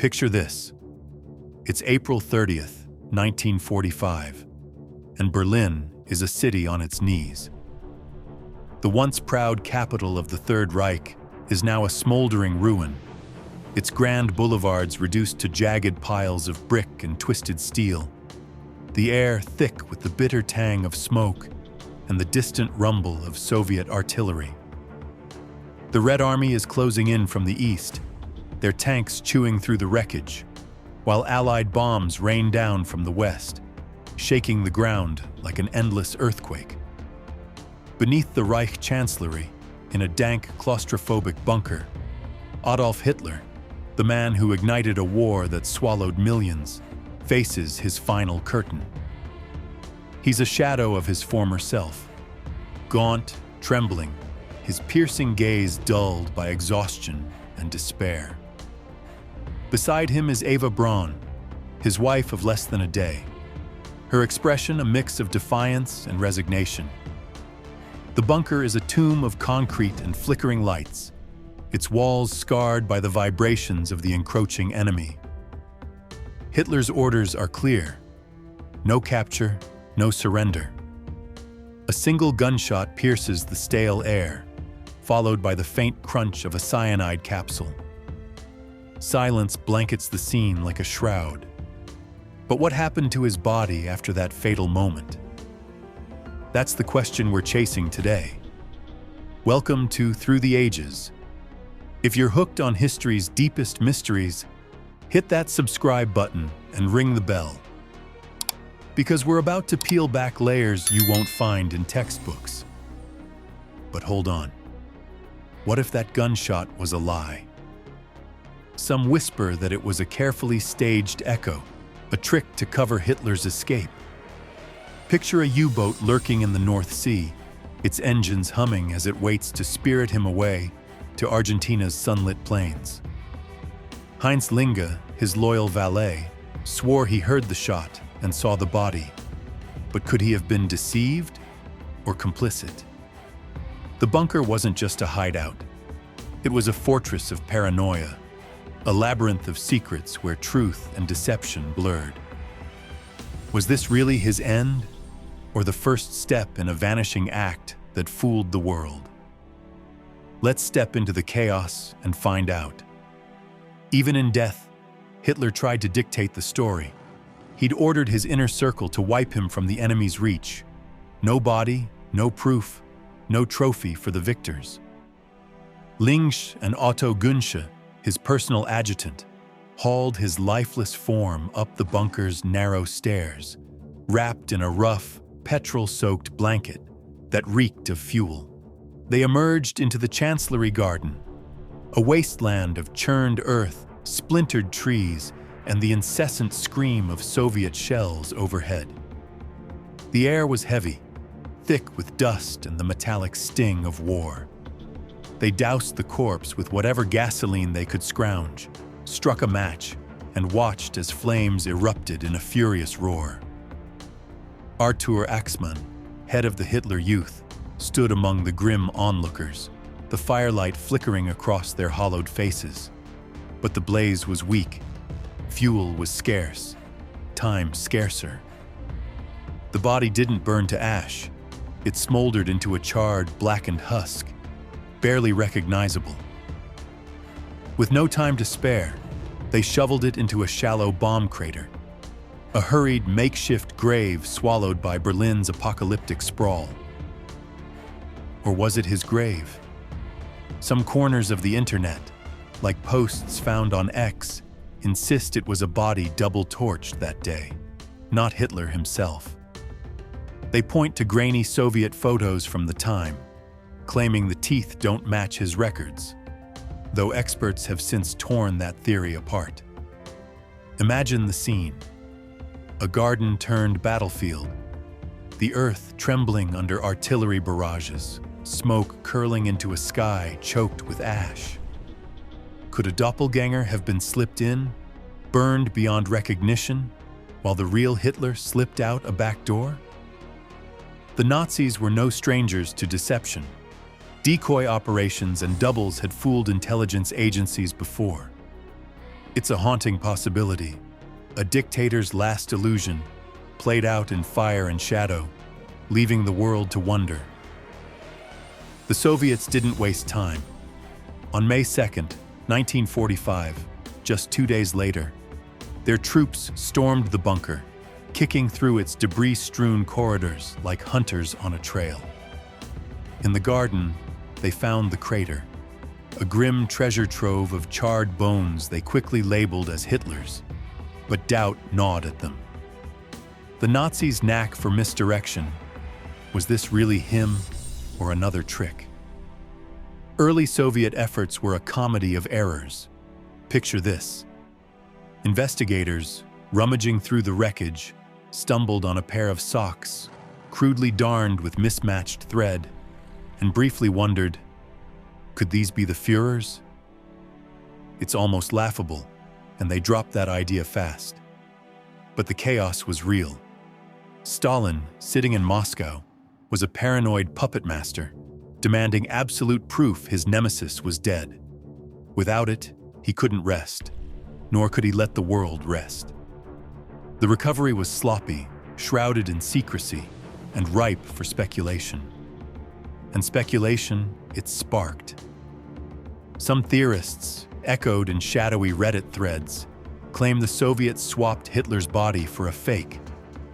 Picture this. It's April 30th, 1945, and Berlin is a city on its knees. The once proud capital of the Third Reich is now a smoldering ruin, its grand boulevards reduced to jagged piles of brick and twisted steel, the air thick with the bitter tang of smoke and the distant rumble of Soviet artillery. The Red Army is closing in from the east, their tanks chewing through the wreckage, while Allied bombs rain down from the west, shaking the ground like an endless earthquake. Beneath the Reich Chancellery, in a dank, claustrophobic bunker, Adolf Hitler, the man who ignited a war that swallowed millions, faces his final curtain. He's a shadow of his former self, gaunt, trembling, his piercing gaze dulled by exhaustion and despair. Beside him is Eva Braun, his wife of less than a day, her expression a mix of defiance and resignation. The bunker is a tomb of concrete and flickering lights, its walls scarred by the vibrations of the encroaching enemy. Hitler's orders are clear: no capture, no surrender. A single gunshot pierces the stale air, followed by the faint crunch of a cyanide capsule. Silence blankets the scene like a shroud. But what happened to his body after that fatal moment? That's the question we're chasing today. Welcome to Through the Ages. If you're hooked on history's deepest mysteries, hit that subscribe button and ring the bell. Because we're about to peel back layers you won't find in textbooks. But hold on. What if that gunshot was a lie? Some whisper that it was a carefully staged echo, a trick to cover Hitler's escape. Picture a U-boat lurking in the North Sea, its engines humming as it waits to spirit him away to Argentina's sunlit plains. Heinz Linge, his loyal valet, swore he heard the shot and saw the body. But could he have been deceived or complicit? The bunker wasn't just a hideout. It was a fortress of paranoia, a labyrinth of secrets where truth and deception blurred. Was this really his end, or the first step in a vanishing act that fooled the world? Let's step into the chaos and find out. Even in death, Hitler tried to dictate the story. He'd ordered his inner circle to wipe him from the enemy's reach. No body, no proof, no trophy for the victors. Linge and Otto Günsche, his personal adjutant, hauled his lifeless form up the bunker's narrow stairs, wrapped in a rough, petrol-soaked blanket that reeked of fuel. They emerged into the Chancellery Garden, a wasteland of churned earth, splintered trees, and the incessant scream of Soviet shells overhead. The air was heavy, thick with dust and the metallic sting of war. They doused the corpse with whatever gasoline they could scrounge, struck a match, and watched as flames erupted in a furious roar. Arthur Axmann, head of the Hitler Youth, stood among the grim onlookers, the firelight flickering across their hollowed faces. But the blaze was weak, fuel was scarce, time scarcer. The body didn't burn to ash. It smoldered into a charred, blackened husk, barely recognizable. With no time to spare, they shoveled it into a shallow bomb crater, a hurried makeshift grave swallowed by Berlin's apocalyptic sprawl. Or was it his grave? Some corners of the internet, like posts found on X, insist it was a body double-torched that day, not Hitler himself. They point to grainy Soviet photos from the time, claiming the teeth don't match his records, though experts have since torn that theory apart. Imagine the scene: a garden turned battlefield, the earth trembling under artillery barrages, smoke curling into a sky choked with ash. Could a doppelganger have been slipped in, burned beyond recognition, while the real Hitler slipped out a back door? The Nazis were no strangers to deception. Decoy operations and doubles had fooled intelligence agencies before. It's a haunting possibility, a dictator's last illusion, played out in fire and shadow, leaving the world to wonder. The Soviets didn't waste time. On May 2nd, 1945, just 2 days later, their troops stormed the bunker, kicking through its debris-strewn corridors like hunters on a trail. In the garden, they found the crater, a grim treasure trove of charred bones they quickly labeled as Hitler's, but doubt gnawed at them. The Nazis' knack for misdirection. Was this really him or another trick? Early Soviet efforts were a comedy of errors. Picture this. Investigators, rummaging through the wreckage, stumbled on a pair of socks, crudely darned with mismatched thread, and briefly wondered, could these be the Führer's? It's almost laughable, and they dropped that idea fast. But the chaos was real. Stalin, sitting in Moscow, was a paranoid puppet master, demanding absolute proof his nemesis was dead. Without it, he couldn't rest, nor could he let the world rest. The recovery was sloppy, shrouded in secrecy, and ripe for speculation. And speculation, it sparked. Some theorists, echoed in shadowy Reddit threads, claim the Soviets swapped Hitler's body for a fake,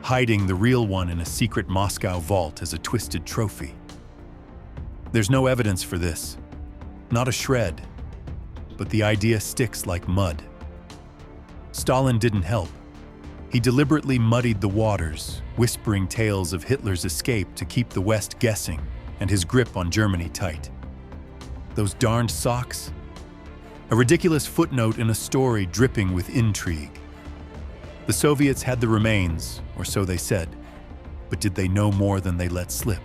hiding the real one in a secret Moscow vault as a twisted trophy. There's no evidence for this, not a shred, but the idea sticks like mud. Stalin didn't help. He deliberately muddied the waters, whispering tales of Hitler's escape to keep the West guessing and his grip on Germany tight. Those darned socks? A ridiculous footnote in a story dripping with intrigue. The Soviets had the remains, or so they said, but did they know more than they let slip?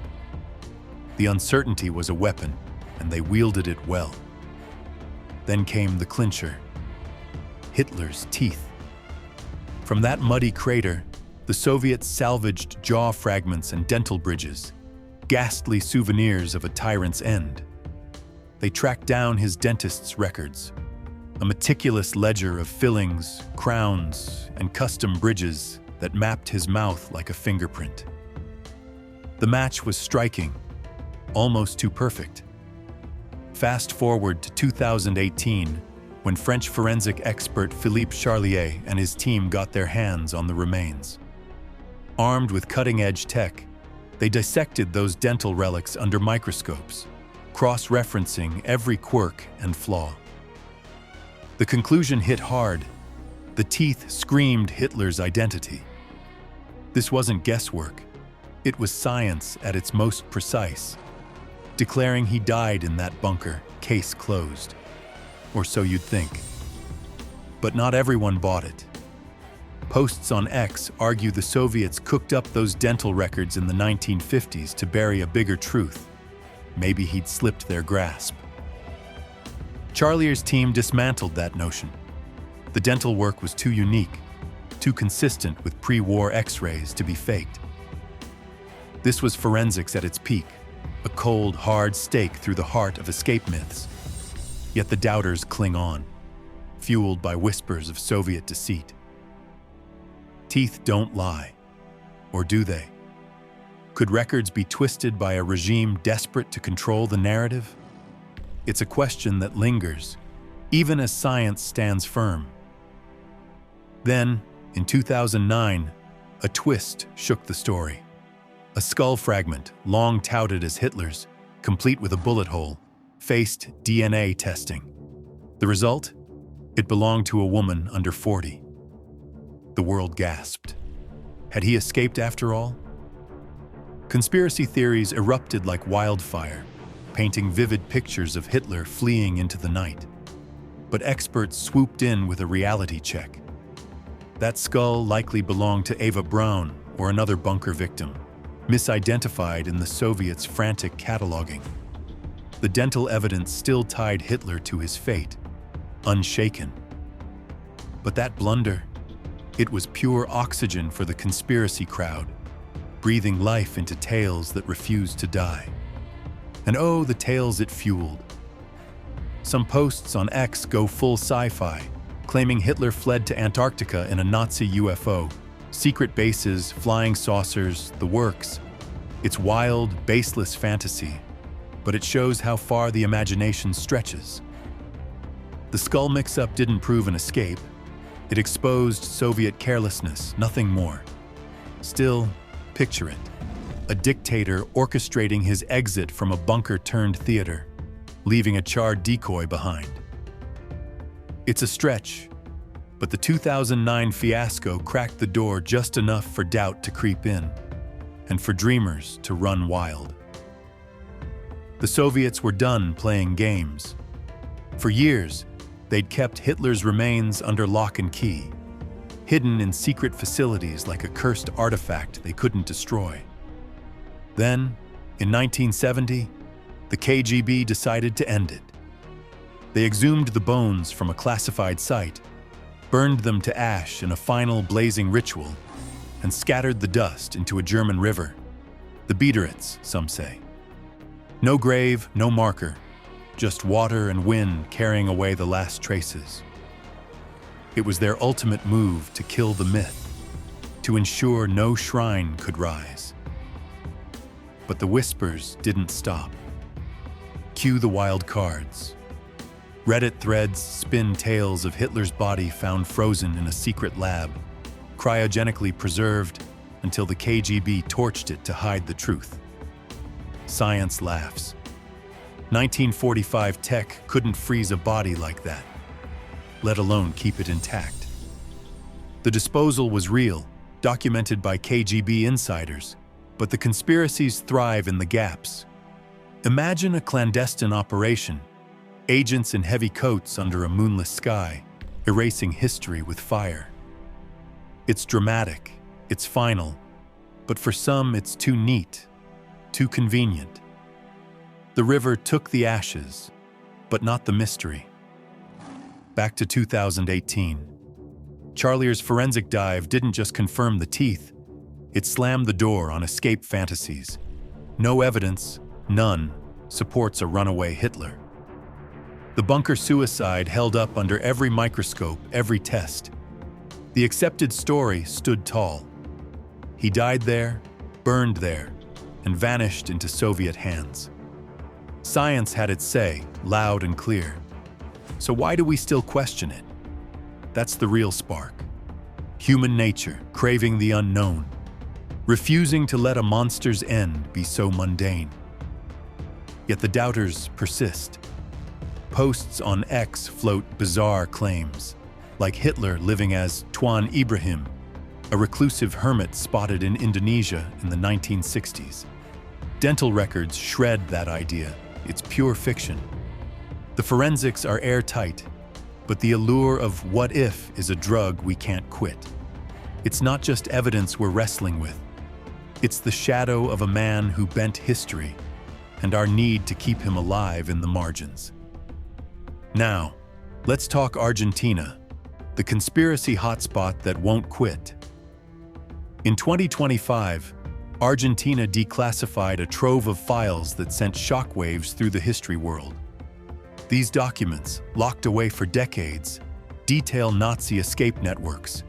The uncertainty was a weapon, and they wielded it well. Then came the clincher: Hitler's teeth. From that muddy crater, the Soviets salvaged jaw fragments and dental bridges, ghastly souvenirs of a tyrant's end. They tracked down his dentist's records, a meticulous ledger of fillings, crowns, and custom bridges that mapped his mouth like a fingerprint. The match was striking, almost too perfect. Fast forward to 2018, when French forensic expert Philippe Charlier and his team got their hands on the remains. Armed with cutting-edge tech, they dissected those dental relics under microscopes, cross-referencing every quirk and flaw. The conclusion hit hard. The teeth screamed Hitler's identity. This wasn't guesswork. It was science at its most precise, declaring he died in that bunker, case closed. Or so you'd think. But not everyone bought it. Posts on X argue the Soviets cooked up those dental records in the 1950s to bury a bigger truth. Maybe he'd slipped their grasp. Charlier's team dismantled that notion. The dental work was too unique, too consistent with pre-war X-rays to be faked. This was forensics at its peak, a cold, hard stake through the heart of escape myths. Yet the doubters cling on, fueled by whispers of Soviet deceit. Teeth don't lie, or do they? Could records be twisted by a regime desperate to control the narrative? It's a question that lingers, even as science stands firm. Then, in 2009, a twist shook the story. A skull fragment, long touted as Hitler's, complete with a bullet hole, faced DNA testing. The result? It belonged to a woman under 40. The world gasped. Had he escaped after all? Conspiracy theories erupted like wildfire, painting vivid pictures of Hitler fleeing into the night. But experts swooped in with a reality check. That skull likely belonged to Eva Braun or another bunker victim, misidentified in the Soviets' frantic cataloging. The dental evidence still tied Hitler to his fate, unshaken. But that blunder, it was pure oxygen for the conspiracy crowd, breathing life into tales that refused to die. And oh, the tales it fueled. Some posts on X go full sci-fi, claiming Hitler fled to Antarctica in a Nazi UFO. Secret bases, flying saucers, the works. It's wild, baseless fantasy, but it shows how far the imagination stretches. The skull mix-up didn't prove an escape. It exposed Soviet carelessness, nothing more. Still, picture it. A dictator orchestrating his exit from a bunker-turned-theater, leaving a charred decoy behind. It's a stretch, but the 2009 fiasco cracked the door just enough for doubt to creep in, and for dreamers to run wild. The Soviets were done playing games. For years, they'd kept Hitler's remains under lock and key, hidden in secret facilities like a cursed artifact they couldn't destroy. Then, in 1970, the KGB decided to end it. They exhumed the bones from a classified site, burned them to ash in a final blazing ritual, and scattered the dust into a German river, the Biederitz, some say. No grave, no marker, just water and wind carrying away the last traces. It was their ultimate move to kill the myth, to ensure no shrine could rise. But the whispers didn't stop. Cue the wild cards. Reddit threads spin tales of Hitler's body found frozen in a secret lab, cryogenically preserved until the KGB torched it to hide the truth. Science laughs. 1945 tech couldn't freeze a body like that, let alone keep it intact. The disposal was real, documented by KGB insiders, but the conspiracies thrive in the gaps. Imagine a clandestine operation, agents in heavy coats under a moonless sky, erasing history with fire. It's dramatic, it's final, but for some it's too neat, too convenient. The river took the ashes, but not the mystery. Back to 2018. Charlier's forensic dive didn't just confirm the teeth, it slammed the door on escape fantasies. No evidence, none, supports a runaway Hitler. The bunker suicide held up under every microscope, every test. The accepted story stood tall. He died there, burned there, and vanished into Soviet hands. Science had its say, loud and clear. So why do we still question it? That's the real spark. Human nature, craving the unknown, refusing to let a monster's end be so mundane. Yet the doubters persist. Posts on X float bizarre claims, like Hitler living as Tuan Ibrahim, a reclusive hermit spotted in Indonesia in the 1960s. Dental records shred that idea. It's pure fiction. The forensics are airtight, but the allure of what if is a drug we can't quit. It's not just evidence we're wrestling with. It's the shadow of a man who bent history, and our need to keep him alive in the margins. Now, let's talk Argentina, the conspiracy hotspot that won't quit. In 2025, Argentina declassified a trove of files that sent shockwaves through the history world. These documents, locked away for decades, detail Nazi escape networks,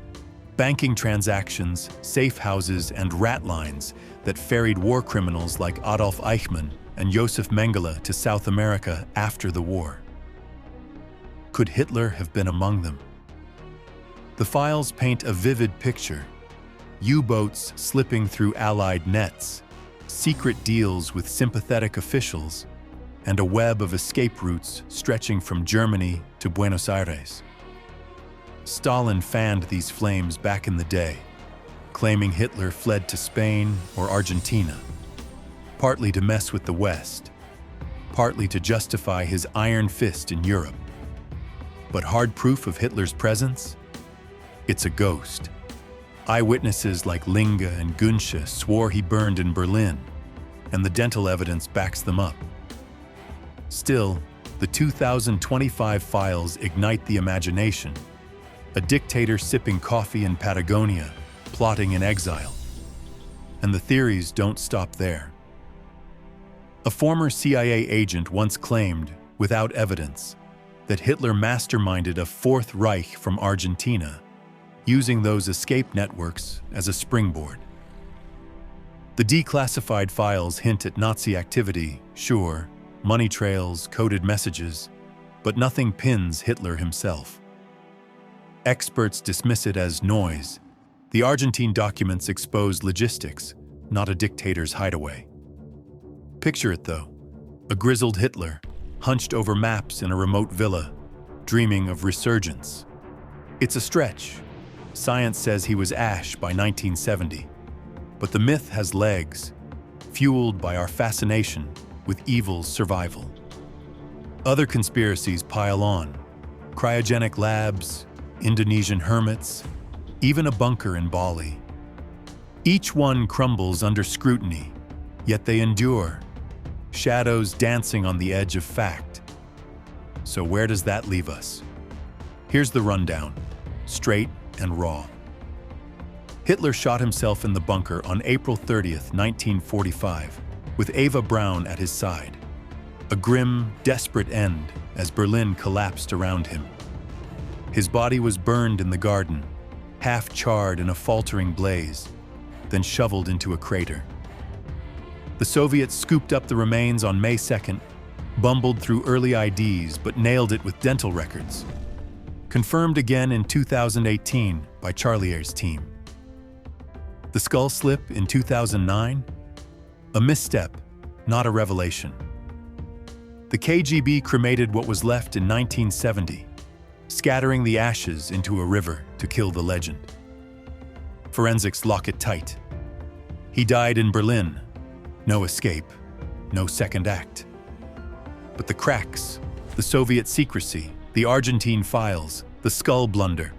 banking transactions, safe houses, and ratlines that ferried war criminals like Adolf Eichmann and Josef Mengele to South America after the war. Could Hitler have been among them? The files paint a vivid picture. U-boats slipping through Allied nets, secret deals with sympathetic officials, and a web of escape routes stretching from Germany to Buenos Aires. Stalin fanned these flames back in the day, claiming Hitler fled to Spain or Argentina, partly to mess with the West, partly to justify his iron fist in Europe. But hard proof of Hitler's presence? It's a ghost. Eyewitnesses like Linge and Günsche swore he burned in Berlin, and the dental evidence backs them up. Still, the 2025 files ignite the imagination. A dictator sipping coffee in Patagonia, plotting in exile. And the theories don't stop there. A former CIA agent once claimed, without evidence, that Hitler masterminded a Fourth Reich from Argentina, using those escape networks as a springboard. The declassified files hint at Nazi activity, sure, money trails, coded messages, but nothing pins Hitler himself. Experts dismiss it as noise. The Argentine documents expose logistics, not a dictator's hideaway. Picture it, though. A grizzled Hitler, hunched over maps in a remote villa, dreaming of resurgence. It's a stretch. Science says he was ash by 1970. But the myth has legs, fueled by our fascination with evil's survival. Other conspiracies pile on. Cryogenic labs, Indonesian hermits, even a bunker in Bali. Each one crumbles under scrutiny, yet they endure, shadows dancing on the edge of fact. So where does that leave us? Here's the rundown, straight and raw. Hitler shot himself in the bunker on April 30th, 1945, with Eva Braun at his side. A grim, desperate end as Berlin collapsed around him. His body was burned in the garden, half charred in a faltering blaze, then shoveled into a crater. The Soviets scooped up the remains on May 2nd, bumbled through early IDs but nailed it with dental records. Confirmed again in 2018 by Charlier's team. The skull slip in 2009? A misstep, not a revelation. The KGB cremated what was left in 1970, scattering the ashes into a river to kill the legend. Forensics lock it tight. He died in Berlin. No escape, no second act. But the cracks, the Soviet secrecy, the Argentine files, the skull blunder,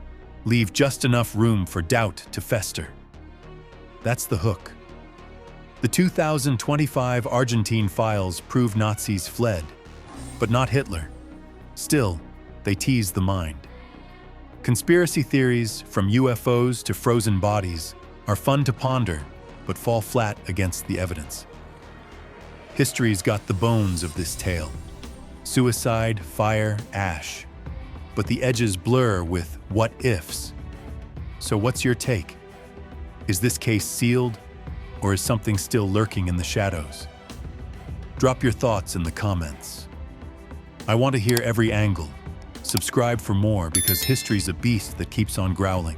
leave just enough room for doubt to fester. That's the hook. The 2025 Argentine files prove Nazis fled, but not Hitler. Still, they tease the mind. Conspiracy theories, from UFOs to frozen bodies, are fun to ponder, but fall flat against the evidence. History's got the bones of this tale. Suicide, fire, ash. But the edges blur with what-ifs. So what's your take? Is this case sealed, or is something still lurking in the shadows? Drop your thoughts in the comments. I want to hear every angle. Subscribe for more because history's a beast that keeps on growling.